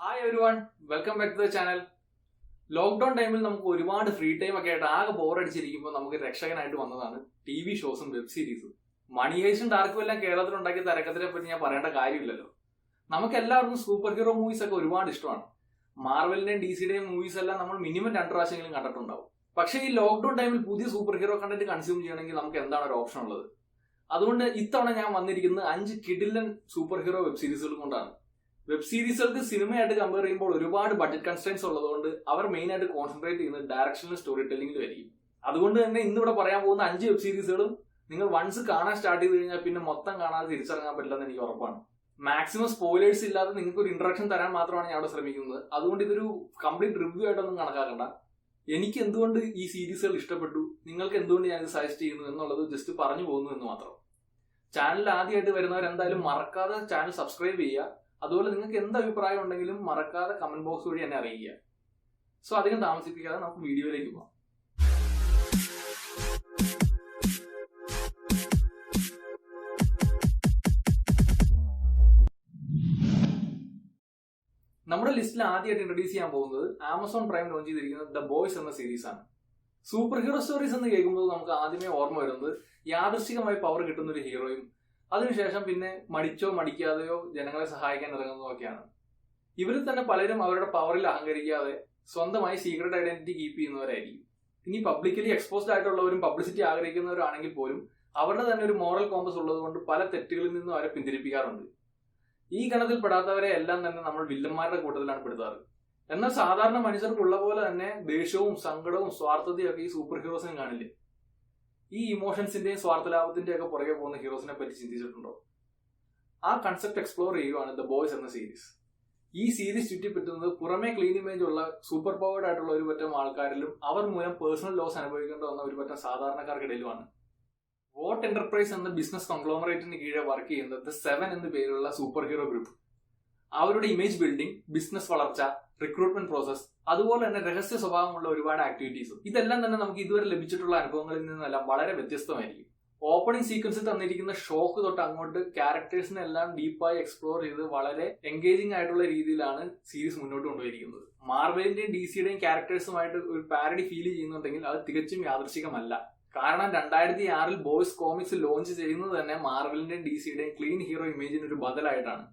Hi everyone, welcome back to the channel. Lockdown ടൈമിൽ നമുക്ക് ഒരുപാട് ഫ്രീ ടൈം ഒക്കെ ആയിട്ട് ആകെ ബോറടിച്ചിരിക്കുമ്പോൾ നമുക്ക് രക്ഷകനായിട്ട് വന്നതാണ് TV ഷോസും വെബ് സീരീസും. മണി ഹൈസും ഡാർക്കും എല്ലാം കേരളത്തിലുണ്ടാക്കിയ തരക്കത്തിനെ പറ്റി ഞാൻ പറയേണ്ട കാര്യമില്ലല്ലോ. നമുക്ക് എല്ലാവർക്കും സൂപ്പർ ഹീറോ മൂവീസ് ഒക്കെ ഒരുപാട് ഇഷ്ടമാണ്. മാർവലിന്റെയും DC-യുടെയും മൂവീസ് എല്ലാം നമ്മൾ മിനിമം 2 പ്രാവശ്യമെങ്കിലും കണ്ടിട്ടുണ്ടാവും. പക്ഷേ ഈ ലോക്ക്ഡൌൺ ടൈമിൽ പുതിയ സൂപ്പർ ഹീറോ കണ്ടന്റ് കൺസ്യൂം ചെയ്യണമെങ്കിൽ നമുക്ക് എന്താണ് ഒരു ഓപ്ഷൻ ഉള്ളത്? അതുകൊണ്ട് ഇത്തവണ ഞാൻ വന്നിരിക്കുന്നത് 5 കിഡിലൻ സൂപ്പർ ഹീറോ വെബ് സീരീസുകൾ കൊണ്ടാണ്. വെബ് സീരീസുകൾക്ക് സിനിമയായിട്ട് കമ്പയർ ചെയ്യുമ്പോൾ ഒരുപാട് ബഡ്ജറ്റ് കൺസ്ട്രെയിൻസ് ഉള്ളതുകൊണ്ട് അവർ മെയിൻ ആയിട്ട് കോൺസെൻട്രേറ്റ് ചെയ്യുന്നത് ഡയറക്ഷണൽ സ്റ്റോറി ടെല്ലിംഗിലായിരിക്കും. അതുകൊണ്ട് തന്നെ ഇന്നിവിടെ പറയാൻ പോകുന്ന 5 വെബ് സീരീസുകളും നിങ്ങൾ വൺസ് കാണാൻ സ്റ്റാർട്ട് ചെയ്ത് കഴിഞ്ഞാൽ പിന്നെ മൊത്തം കാണാതെ തിരിച്ചിറങ്ങാൻ പറ്റില്ലെന്ന് എനിക്ക് ഉറപ്പാണ്. മാക്സിമം സ്പോയിലേഴ്സ് ഇല്ലാതെ നിങ്ങൾക്ക് ഒരു ഇൻട്രഡക്ഷൻ തരാൻ മാത്രമാണ് ഞാൻ അവിടെ ശ്രമിക്കുന്നത്. അതുകൊണ്ട് ഇതൊരു കംപ്ലീറ്റ് റിവ്യൂ ആയിട്ടൊന്നും കണക്കാക്കണ്ട. എനിക്ക് എന്തുകൊണ്ട് ഈ സീരീസുകൾ ഇഷ്ടപ്പെട്ടു, നിങ്ങൾക്ക് എന്തുകൊണ്ട് ഞാൻ ഇത് സജസ്റ്റ് ചെയ്യുന്നു എന്നുള്ളത് ജസ്റ്റ് പറഞ്ഞു പോകുന്നു എന്ന് മാത്രം. ചാനലിൽ ആദ്യമായിട്ട് വരുന്നവർ എന്തായാലും മറക്കാതെ ചാനൽ സബ്സ്ക്രൈബ് ചെയ്യുക. അതുപോലെ നിങ്ങൾക്ക് എന്ത് അഭിപ്രായം ഉണ്ടെങ്കിലും മറക്കാതെ കമന്റ് ബോക്സ് വഴി എന്നെ അറിയിക്കുക. സോ അധികം താമസിപ്പിക്കാതെ നമുക്ക് വീഡിയോയിലേക്ക് പോകാം. നമ്മുടെ ലിസ്റ്റിൽ ആദ്യമായിട്ട് ഇൻട്രൊഡ്യൂസ് ചെയ്യാൻ പോകുന്നത് ആമസോൺ പ്രൈം ലോഞ്ച് ചെയ്തിരിക്കുന്ന ദ ബോയ്സ് എന്ന സീരീസ് ആണ്. സൂപ്പർ ഹീറോ സ്റ്റോറീസ് എന്ന് കേൾക്കുമ്പോൾ നമുക്ക് ആദ്യമേ ഓർമ്മ വരുന്നത് യാദൃശ്ചികമായി പവർ കിട്ടുന്ന ഒരു ഹീറോയും അതിനുശേഷം പിന്നെ മടിച്ചോ മടിക്കാതെയോ ജനങ്ങളെ സഹായിക്കാൻ ഇറങ്ങുന്നതൊക്കെയാണ്. ഇവരിൽ തന്നെ പലരും അവരുടെ പവറിൽ അഹങ്കരിക്കാതെ സ്വന്തമായി സീക്രട്ട് ഐഡന്റിറ്റി കീപ്പ് ചെയ്യുന്നവരായിരിക്കും. ഇനി പബ്ലിക്കലി എക്സ്പോസ്ഡ് ആയിട്ടുള്ളവരും പബ്ലിസിറ്റി ആഗ്രഹിക്കുന്നവരാണെങ്കിൽ പോലും അവരുടെ തന്നെ ഒരു മോറൽ കോമ്പസ് ഉള്ളത് കൊണ്ട് പല തെറ്റുകളിൽ നിന്നും അവരെ പിന്തിരിപ്പിക്കാറുണ്ട്. ഈ ഗണത്തിൽ പെടാത്തവരെ എല്ലാം തന്നെ നമ്മൾ വില്ലന്മാരുടെ കൂട്ടത്തിലാണ് പെടുത്താറ്. എന്നാൽ സാധാരണ മനുഷ്യർക്കുള്ള പോലെ തന്നെ ദേഷ്യവും സങ്കടവും സ്വാർത്ഥതയും ഒക്കെ ഈ സൂപ്പർ ഹീറോസിനും കാണില്ലേ? ഈ ഇമോഷൻസിന്റെയും സ്വാർത്ഥലാഭത്തിന്റെയും ഒക്കെ പുറകെ പോകുന്ന ഹീറോസിനെ പറ്റി ചിന്തിച്ചിട്ടുണ്ടോ? ആ കൺസെപ്റ്റ് എക്സ്പ്ലോർ ചെയ്യുകയാണ് ദ ബോയ്സ് എന്ന സീരീസ്. ഈ സീരീസ് ചുറ്റിപ്പറ്റുന്നത് പുറമെ ക്ലീൻ ഇമേജ് ഉള്ള സൂപ്പർ പവേർഡ് ആയിട്ടുള്ള ഒരു പറ്റം ആൾക്കാരിലും അവർ മൂലം പേഴ്സണൽ ലോസ് അനുഭവിക്കേണ്ടി വന്ന ഒരു പറ്റം സാധാരണക്കാർക്കിടയിലുമാണ്. വോട്ട് എന്റർപ്രൈസ് എന്ന ബിസിനസ് കോൺഗ്ലോമറേറ്റിന് കീഴെ വർക്ക് ചെയ്യുന്ന ദ 7 എന്ന പേരുള്ള സൂപ്പർ ഹീറോ ഗ്രൂപ്പ് അവരുടെ ഇമേജ് ബിൽഡിംഗ്, ബിസിനസ് വളർച്ച, റിക്രൂട്ട്മെന്റ് പ്രോസസ്, അതുപോലെ തന്നെ രഹസ്യ സ്വഭാവമുള്ള ഒരുപാട് ആക്ടിവിറ്റീസും ഇതെല്ലാം തന്നെ നമുക്ക് ഇതുവരെ ലഭിച്ചിട്ടുള്ള അനുഭവങ്ങളിൽ നിന്നെല്ലാം വളരെ വ്യത്യസ്തമായിരിക്കും. ഓപ്പണിംഗ് സീക്വൻസിൽ തന്നിരിക്കുന്ന ഷോക്ക് തൊട്ട് അങ്ങോട്ട് ക്യാരക്ടേഴ്സിനെ എല്ലാം ഡീപ്പായി എക്സ്പ്ലോർ ചെയ്ത് വളരെ എൻഗേജിംഗ് ആയിട്ടുള്ള രീതിയിലാണ് സീരീസ് മുന്നോട്ട് കൊണ്ടുപോയിരിക്കുന്നത്. മാർവലിന്റെയും DC-യുടെയും ക്യാരക്ടേഴ്സുമായിട്ട് ഒരു പാരഡി ഫീൽ ചെയ്യുന്നുണ്ടെങ്കിൽ അത് തികച്ചും യാദൃശ്ചികമല്ല. കാരണം 2006 ബോയ്സ് കോമിക്സ് ലോഞ്ച് ചെയ്യുന്നത് തന്നെ മാർവലിന്റെയും DC-യുടെയും ക്ലീൻ ഹീറോ ഇമേജിന് ഒരു ബദലായിട്ടാണ്.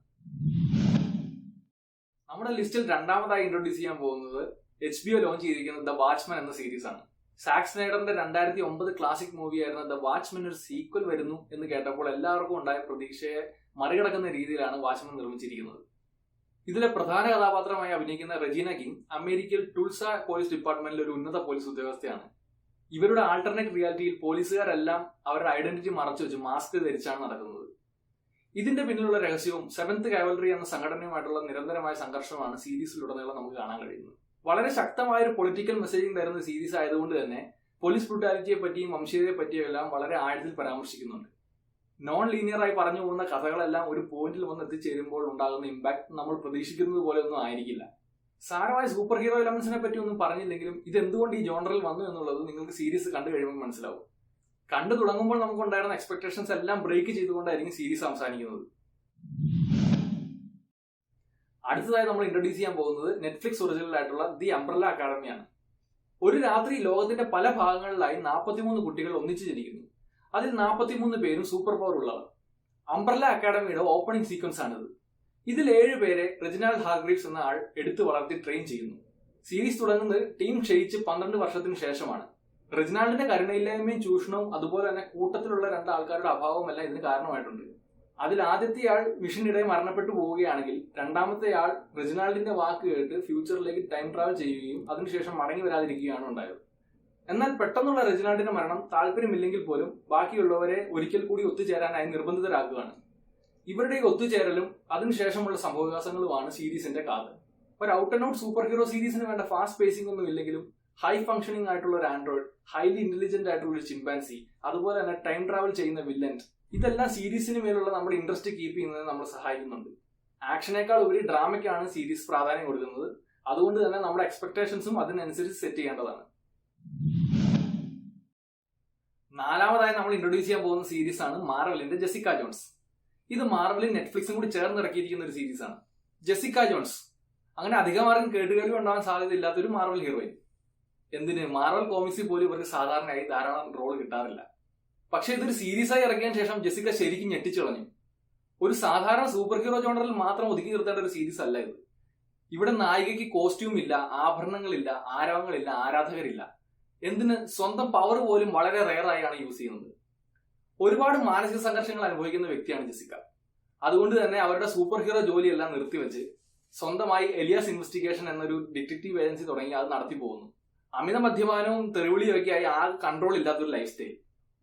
നമ്മുടെ ലിസ്റ്റിൽ രണ്ടാമതായി ഇൻട്രൊഡ്യൂസ് ചെയ്യാൻ പോകുന്നത് HBO ലോഞ്ച് ചെയ്തിരിക്കുന്ന ദ വാച്ച്മാൻ എന്ന സീരീസ് ആണ്. സാക് സ്നൈഡറിന്റെ 2009 ക്ലാസിക് മൂവിയായിരുന്ന ദ വാച്ച്മാൻ ഒരു സീക്വൽ വരുന്നു എന്ന് കേട്ടപ്പോൾ എല്ലാവർക്കും ഉണ്ടായ പ്രതീക്ഷയെ മറികടക്കുന്ന രീതിയിലാണ് വാച്ച്മാൻ നിർമ്മിച്ചിരിക്കുന്നത്. ഇതിലെ പ്രധാന കഥാപാത്രമായി അഭിനയിക്കുന്ന റെജീന കിങ് അമേരിക്കയിൽ ടുൾസ പോലീസ് ഡിപ്പാർട്ട്മെന്റിൽ ഒരു ഉന്നത പോലീസ് ഉദ്യോഗസ്ഥയാണ്. ഇവരുടെ ആൾട്ടർനേറ്റ് റിയാലിറ്റിയിൽ പോലീസുകാരെല്ലാം അവരുടെ ഐഡന്റിറ്റി മറച്ചു വെച്ച് മാസ്ക് ധരിച്ചാണ് നടക്കുന്നത്. ഇതിന്റെ പിന്നിലുള്ള രഹസ്യവും 7th കാവലറി എന്ന സംഘടനയുമായിട്ടുള്ള നിരന്തരമായ സംഘർഷമാണ് സീരീസിലുടനീളം നമുക്ക് കാണാൻ കഴിയുന്നത്. വളരെ ശക്തമായ ഒരു പൊളിറ്റിക്കൽ മെസ്സേജിംഗ് തരുന്ന സീരീസ് ആയതുകൊണ്ട് തന്നെ പോലീസ് ബ്രൂട്ടാലിറ്റിയെ പറ്റിയും വംശീയതയെ പറ്റിയും എല്ലാം വളരെ ആഴത്തിൽ പരാമർശിക്കുന്നുണ്ട്. നോൺ ലീനിയറായി പറഞ്ഞു പോകുന്ന കഥകളെല്ലാം ഒരു പോയിന്റിൽ വന്ന് എത്തിച്ചേരുമ്പോൾ ഉണ്ടാകുന്ന ഇമ്പാക്ട് നമ്മൾ പ്രതീക്ഷിക്കുന്നത് പോലെ ഒന്നും ആയിരിക്കില്ല. സാരമായ സൂപ്പർ ഹീറോ എലമെന്റ്സിനെ പറ്റി ഒന്നും പറഞ്ഞില്ലെങ്കിലും ഇത് എന്തുകൊണ്ട് ഈ ജോണറിൽ വന്നു എന്നുള്ളത് നിങ്ങൾക്ക് സീരീസ് കണ്ടു കഴിയുമ്പോൾ മനസ്സിലാവും. കണ്ടു തുടങ്ങുമ്പോൾ നമുക്കുണ്ടായിരുന്ന എക്സ്പെക്ടേഷൻസ് എല്ലാം ബ്രേക്ക് ചെയ്തുകൊണ്ടായിരിക്കും സീരീസ് അവസാനിക്കുന്നത്. അടുത്തതായി നമ്മൾ ഇൻട്രൊഡ്യൂസ് ചെയ്യാൻ പോകുന്നത് നെറ്റ്ഫ്ലിക്സ് ഒറിജിനൽ ആയിട്ടുള്ള ദി അംബ്രല്ല അക്കാഡമിയാണ്. ഒരു രാത്രി ലോകത്തിന്റെ പല ഭാഗങ്ങളിലായി 43 കുട്ടികൾ ഒന്നിച്ചു ജനിക്കുന്നു. അതിൽ 43 പേരും സൂപ്പർ പവർ ഉള്ളവർ. അംബ്രല്ല അക്കാഡമിയുടെ ഓപ്പണിംഗ് സീക്വൻസ് ആണിത്. ഇതിൽ 7 പേരെ റെജിനാൾഡ് ഹാർഗ്രീവ്സ് എന്ന ആൾ എടുത്തു വളർത്തി ട്രെയിൻ ചെയ്യുന്നു. സീരീസ് തുടങ്ങുന്നത് ടീം ക്ഷയിച്ച് 12 വർഷത്തിന് ശേഷമാണ്. റെജിനാൾഡിന്റെ കരുണയില്ലായ്മയും ചൂഷണവും അതുപോലെ തന്നെ കൂട്ടത്തിലുള്ള 2 ആൾക്കാരുടെ അഭാവവും എല്ലാം ഇതിന് കാരണമായിട്ടുണ്ട്. അതിൽ ആദ്യത്തെ ആൾ മിഷനിടെ മരണപ്പെട്ടു പോവുകയാണെങ്കിൽ രണ്ടാമത്തെ ആൾ റെജിനാൾഡിന്റെ വാക്ക് കേട്ട് ഫ്യൂച്ചറിലേക്ക് ടൈം ട്രാവൽ ചെയ്യുകയും അതിനുശേഷം മടങ്ങി വരാതിരിക്കുകയാണ് ഉണ്ടായത്. എന്നാൽ പെട്ടെന്നുള്ള റെജിനാൾഡിന്റെ മരണം താല്പര്യമില്ലെങ്കിൽ പോലും ബാക്കിയുള്ളവരെ ഒരിക്കൽ കൂടി ഒത്തുചേരാനായി നിർബന്ധിതരാക്കുകയാണ്. ഇവരുടെ ഒത്തുചേരലും അതിനുശേഷമുള്ള സംഭവവികാസങ്ങളുമാണ് സീരീസിന്റെ കഥ. ഒരു out and out super hero സീരീസിന് വേണ്ട ഫാസ്റ്റ് പേസിംഗ് ഒന്നും ഇല്ലെങ്കിലും ഹൈ ഫംഗ്ഷനിങ് ആയിട്ടുള്ള ഒരു ആൻഡ്രോയിഡ്, ഹൈലി ഇന്റലിജന്റ് ആയിട്ടുള്ള ഒരു ചിമ്പാൻസി, അതുപോലെ തന്നെ ടൈം ട്രാവൽ ചെയ്യുന്ന വില്ലൻ, ഇതെല്ലാം സീരീസിന് മേലുള്ള നമ്മുടെ ഇൻട്രസ്റ്റ് കീപ്പ് ചെയ്യുന്നത് നമ്മളെ സഹായിക്കുന്നുണ്ട്. ആക്ഷനേക്കാൾ ഉപരി ഡ്രാമയ്ക്കാണ് സീരീസ് പ്രാധാന്യം കൊടുക്കുന്നത്. അതുകൊണ്ട് തന്നെ നമ്മുടെ എക്സ്പെക്ടേഷൻസും അതിനനുസരിച്ച് സെറ്റ് ചെയ്യേണ്ടതാണ്. നാലാമതായി നമ്മൾ ഇൻട്രൊഡ്യൂസ് ചെയ്യാൻ പോകുന്ന സീരീസ് ആണ് മാർവലിന്റെ ജെസിക്ക ജോൺസ്. ഇത് മാർവലും നെറ്റ്ഫ്ലിക്സും കൂടി ചേർന്ന് ഇറക്കിയിരിക്കുന്ന ഒരു സീരീസ് ആണ്. ജെസിക്ക ജോൺസ് അങ്ങനെ അധികമാർക്കും കേട്ടുകേൾവി ഉണ്ടാവാൻ സാധ്യതയില്ലാത്തൊരു മാർവൽ ഹീറോയിൻ. എന്തിന്, മാർവൽ കോമിക്സിൽ പോലും ഇവർക്ക് സാധാരണയായി ധാരാളം റോൾ കിട്ടാറില്ല. പക്ഷെ ഇതൊരു സീരീസായി ഇറങ്ങിയതിനു ശേഷം ജെസിക്ക ശരിക്കും ഞെട്ടിച്ചു കളഞ്ഞു. ഒരു സാധാരണ സൂപ്പർ ഹീറോ ജോണറിൽ മാത്രം ഒതുക്കി നിർത്തേണ്ട ഒരു സീരീസ് അല്ല ഇത്. ഇവിടെ നായികയ്ക്ക് കോസ്റ്റ്യൂം ഇല്ല, ആഭരണങ്ങളില്ല, ആരവങ്ങളില്ല, ആരാധകരില്ല. എന്തിന്, സ്വന്തം പവർ പോലും വളരെ റെയറായാണ് യൂസ് ചെയ്യുന്നത്. ഒരുപാട് മാനസിക സംഘർഷങ്ങൾ അനുഭവിക്കുന്ന വ്യക്തിയാണ് ജെസിക്ക. അതുകൊണ്ട് തന്നെ അവരുടെ സൂപ്പർ ഹീറോ ജോലിയെല്ലാം നിർത്തിവെച്ച് സ്വന്തമായി എലിയാസ് ഇൻവെസ്റ്റിഗേഷൻ എന്നൊരു ഡിറ്റക്റ്റീവ് ഏജൻസി തുടങ്ങി അത് നടത്തി പോകുന്നു. അമിത മദ്യപാനവും തെറിവിളിയൊക്കെ ആയി ആ കൺട്രോൾ ഇല്ലാത്തൊരു ലൈഫ് സ്റ്റൈൽ.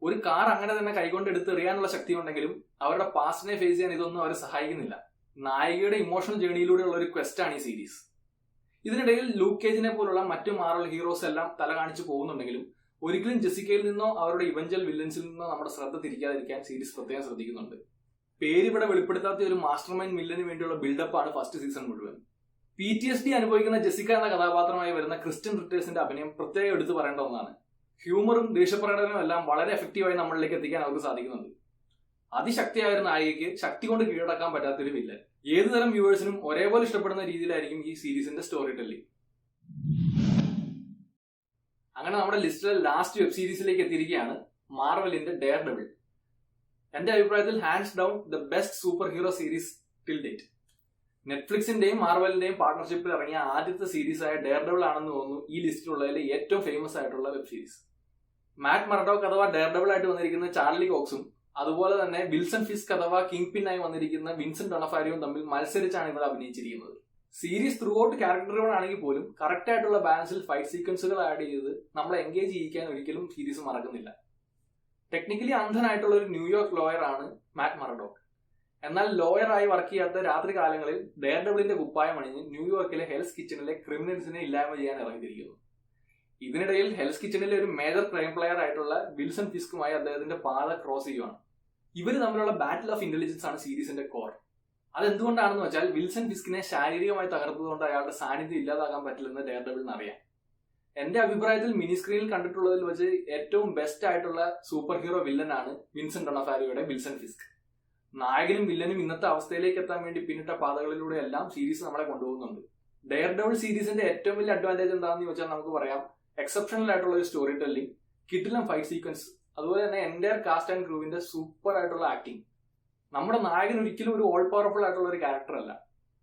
ഒരു കാർ അങ്ങനെ തന്നെ കൈകൊണ്ട് എടുത്തെറിയാനുള്ള ശക്തി ഉണ്ടെങ്കിലും അവരുടെ പാസ്റ്റിനെ ഫേസ് ചെയ്യാൻ ഇതൊന്നും അവരെ സഹായിക്കുന്നില്ല. നായികയുടെ ഇമോഷണൽ ജേണിയിലൂടെയുള്ള ഒരു ക്വസ്റ്റാണ് ഈ സീരീസ്. ഇതിനിടയിൽ ലൂക്ക് കേജിനെ പോലുള്ള മറ്റു മാർവൽ ഹീറോസ് എല്ലാം തല കാണിച്ചു പോകുന്നുണ്ടെങ്കിലും ഒരിക്കലും ജെസിക്കയിൽ നിന്നോ അവരുടെ ഇവഞ്ചൽ വില്ലൻസിൽ നിന്നോ നമ്മുടെ ശ്രദ്ധ തിരിക്കാതിരിക്കാൻ സീരീസ് പ്രത്യേകം ശ്രദ്ധിക്കുന്നുണ്ട്. പേരിവിടെ വെളിപ്പെടുത്താത്ത ഒരു മാസ്റ്റർ മൈൻഡ് വില്ലന് വേണ്ടിയുള്ള ബിൽഡപ്പാണ് ഫസ്റ്റ് സീസൺ മുഴുവൻ. PTSD അനുഭവിക്കുന്ന ജെസിക്ക എന്ന കഥാപാത്രമായി വരുന്ന ക്രിസ്റ്റ്യൻ റിറ്റേഴ്സിന്റെ അഭിനയം പ്രത്യേകം എടുത്തു പറയേണ്ട ഒന്നാണ്. ഹ്യൂമറും ദേഷ്യപ്രകടനവും എല്ലാം വളരെ എഫക്റ്റീവായി നമ്മളിലേക്ക് എത്തിക്കാൻ അവർക്ക് സാധിക്കുന്നുണ്ട്. അതിശക്തിയായ ഒരു നായികയ്ക്ക് ശക്തി കൊണ്ട് കീഴടക്കാൻ പറ്റാത്തൊരു വില്ലൻ. ഏതുതരം വ്യൂവേഴ്സിനും ഒരേപോലെ ഇഷ്ടപ്പെടുന്ന രീതിയിലായിരിക്കും ഈ സീരീസിന്റെ സ്റ്റോറി ടെല്ലിംഗ്. അങ്ങനെ നമ്മുടെ ലിസ്റ്റിലെ ലാസ്റ്റ് വെബ് സീരീസിലേക്ക് എത്തിയിരിക്കുകയാണ് മാർവലിന്റെ ഡെയർ ഡെവിൾ. എന്റെ അഭിപ്രായത്തിൽ hands down the best super hero series till date. നെറ്റ്ഫ്ലിക്സിന്റെയും മാർവലിന്റെയും പാർട്ണർഷിപ്പിൽ ഇറങ്ങിയ ആദ്യത്തെ സീരീസായ ഡെയർ ഡെവിൾ ആണെന്ന് തോന്നുന്നു ഈ ലിസ്റ്റിലുള്ളതിൽ ഏറ്റവും ഫേമസ് ആയിട്ടുള്ള വെബ് സീരീസ്. മാറ്റ് മർഡോക്ക് അഥവാ ഡെയർ ഡെവിൾ ആയിട്ട് വന്നിരിക്കുന്ന ചാർലി കോക്സും അതുപോലെ തന്നെ വിൽസൺ ഫിസ്ക് അഥവാ കിങ് പിൻ ആയി വന്നിരിക്കുന്ന വിൻസെന്റ് ഡൊണഫാരിയും തമ്മിൽ മത്സരിച്ചാണ് ഇവിടെ അഭിനയിച്ചിരിക്കുന്നത്. സീരീസ് ത്രൂ ഔട്ട് ക്യാരക്ടറുകൾ ആണെങ്കിൽ പോലും കറക്റ്റ് ആയിട്ടുള്ള ബാലൻസിൽ ഫൈറ്റ് സീക്വൻസുകൾ ആഡ് ചെയ്ത് നമ്മളെ എൻഗേജ് ചെയ്യിക്കാൻ ഒരിക്കലും സീരീസ് മറക്കുന്നില്ല. ടെക്നിക്കലി അന്ധനായിട്ടുള്ള ഒരു ന്യൂയോർക്ക് ലോയർ ആണ് മാറ്റ് മർഡോക്ക്. എന്നാൽ ലോയറായി വർക്ക് ചെയ്യാത്ത രാത്രി കാലങ്ങളിൽ ഡെയർ ഡെവിളിന്റെ കുപ്പായം അണിഞ്ഞ് ന്യൂയോർക്കിലെ ഹെൽസ് കിച്ചണിലെ ക്രിമിനൽസിനെ ഇല്ലായ്മ ചെയ്യാൻ ഇറങ്ങിയിരിക്കുന്നു. ഇതിനിടയിൽ ഹെൽസ് കിച്ചണിലെ ഒരു മേജർ ക്രൈം പ്ലെയർ ആയിട്ടുള്ള വിൽസൺ ഫിസ്കുമായി അദ്ദേഹത്തിന്റെ പാത ക്രോസ് ചെയ്യുവാണ്. ഇവർ തമ്മിലുള്ള ബാറ്റിൽ ഓഫ് ഇന്റലിജൻസ് ആണ് സീരീസിന്റെ കോർ. അതെന്തുകൊണ്ടാണെന്ന് വെച്ചാൽ വിൽസൺ ഫിസ്കിനെ ശാരീരികമായി തകർത്തതുകൊണ്ട് അയാളുടെ സാന്നിധ്യം ഇല്ലാതാക്കാൻ പറ്റില്ലെന്ന് ഡെയർ ഡെവിളിന് അറിയാം. എന്റെ അഭിപ്രായത്തിൽ മിനി സ്ക്രീനിൽ കണ്ടിട്ടുള്ളതിൽ വെച്ച് ഏറ്റവും ബെസ്റ്റ് ആയിട്ടുള്ള സൂപ്പർ ഹീറോ വില്ലനാണ് വിൻസെന്റ് ഡൊണഫാരിയോയുടെ വിൽസൺ ഫിസ്ക്. നായകനും വില്ലനും ഇന്നത്തെ അവസ്ഥയിലേക്ക് എത്താൻ വേണ്ടി പിന്നിട്ട പാതകളിലൂടെ എല്ലാം സീരീസ് നമ്മളെ കൊണ്ടുപോകുന്നുണ്ട്. ഡെയർ ഡെവിൾ സീരീസിന്റെ ഏറ്റവും വലിയ അഡ്വാൻറ്റേജ് എന്താണെന്ന് ചോദിച്ചാൽ നമുക്ക് പറയാം എക്സെപ്ഷണൽ ആയിട്ടുള്ള ഒരു സ്റ്റോറി ടെല്ലിംഗ്, കിടിലൻ ഫൈറ്റ് സീക്വൻസ്, അതുപോലെ തന്നെ എൻ്റയർ കാസ്റ്റ് ആൻഡ് ക്രൂവിന്റെ സൂപ്പർ ആയിട്ടുള്ള ആക്ടിങ്. നമ്മുടെ നായകൻ ഒരിക്കലും ഒരു ഓൾ പവർഫുൾ ആയിട്ടുള്ള ഒരു ക്യാരക്ടർ അല്ല.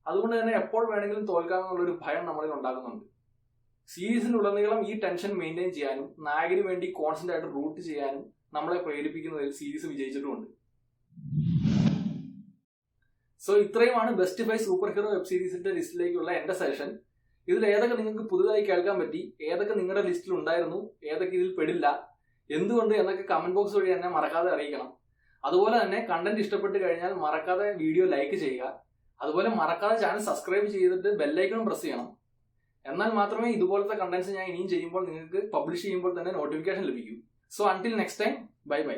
അതുകൊണ്ട് തന്നെ എപ്പോൾ വേണമെങ്കിലും തോൽക്കാമെന്നുള്ള ഒരു ഭയം നമ്മളിൽ ഉണ്ടാകുന്നുണ്ട്. സീരീസിനുടനീളം ഈ ടെൻഷൻ മെയിൻറ്റെയിൻ ചെയ്യാനും നായകന് വേണ്ടി കോൺസ്റ്റന്റ് ആയിട്ട് റൂട്ട് ചെയ്യാനും നമ്മളെ പ്രേരിപ്പിക്കുന്നതിൽ സീരീസ് വിജയിച്ചിട്ടുമുണ്ട്. സോ ഇത്രയുമാണ് ബെസ്റ്റ് 5 സൂപ്പർ ഹീറോ വെബ് സീരീസിന്റെ ലിസ്റ്റിലേക്കുള്ള എന്റെ സജഷൻ. ഇതിൽ ഏതൊക്കെ നിങ്ങൾക്ക് പുതുതായി കേൾക്കാൻ പറ്റി, ഏതൊക്കെ നിങ്ങളുടെ ലിസ്റ്റിൽ ഉണ്ടായിരുന്നു, ഏതൊക്കെ ഇതിൽ പെടില്ല, എന്തുകൊണ്ട് എന്നൊക്കെ കമന്റ് ബോക്സ് വഴി എന്നെ മറക്കാതെ അറിയിക്കണം. അതുപോലെ തന്നെ കണ്ടന്റ് ഇഷ്ടപ്പെട്ട് കഴിഞ്ഞാൽ മറക്കാതെ വീഡിയോ ലൈക്ക് ചെയ്യുക. അതുപോലെ മറക്കാതെ ചാനൽ സബ്സ്ക്രൈബ് ചെയ്തിട്ട് ബെല്ലൈക്കണും പ്രസ് ചെയ്യണം. എന്നാൽ മാത്രമേ ഇതുപോലത്തെ കണ്ടന്റ്സ് ഞാൻ ഇനിയും ചെയ്യുമ്പോൾ നിങ്ങൾക്ക് പബ്ലിഷ് ചെയ്യുമ്പോൾ തന്നെ നോട്ടിഫിക്കേഷൻ ലഭിക്കൂ. So until next time, bye bye.